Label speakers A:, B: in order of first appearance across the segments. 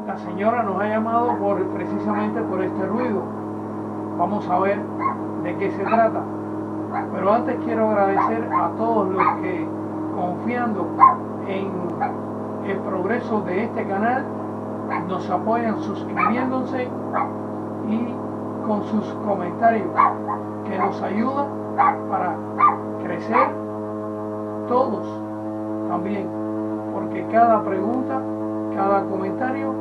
A: La señora nos ha llamado precisamente por este ruido. Vamos a ver de qué se trata. Pero antes quiero agradecer a todos los que, confiando en el progreso de este canal, nos apoyan suscribiéndose y con sus comentarios, que nos ayudan para crecer todos también, porque cada pregunta, cada comentario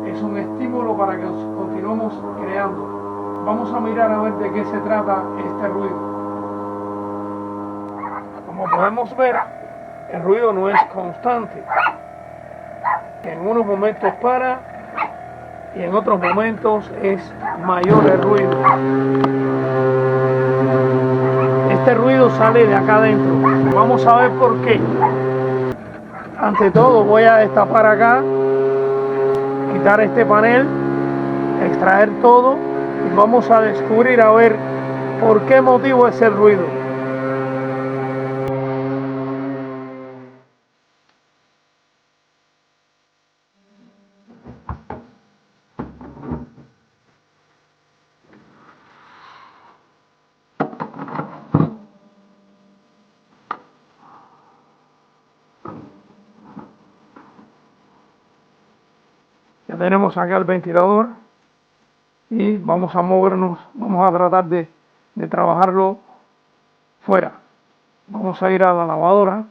A: es un estímulo para que continuemos creando. Vamos a mirar a ver de qué se trata este ruido. Como podemos ver, el ruido no es constante. En unos momentos para y en otros momentos es mayor el ruido. Este ruido sale de acá adentro. Vamos a ver por qué. Ante todo voy a destapar acá, quitar este panel, extraer todo y vamos a descubrir a ver por qué motivo es el ruido. Ya tenemos acá el ventilador y vamos a movernos, vamos a tratar de trabajarlo fuera. Vamos a ir a la lavadora,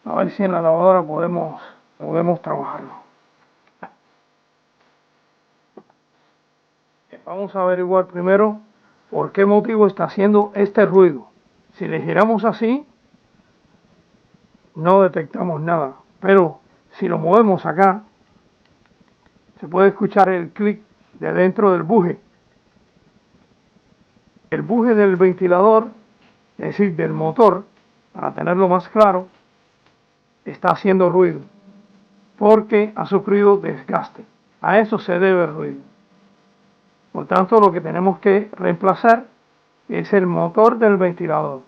A: a ver si en la lavadora podemos trabajarlo. Vamos a averiguar primero por qué motivo está haciendo este ruido. Si le giramos así, no detectamos nada, pero si lo movemos acá, se puede escuchar el clic de dentro del buje. El buje del ventilador, es decir, del motor, para tenerlo más claro, está haciendo ruido porque ha sufrido desgaste. A eso se debe el ruido. Por tanto, lo que tenemos que reemplazar es el motor del ventilador.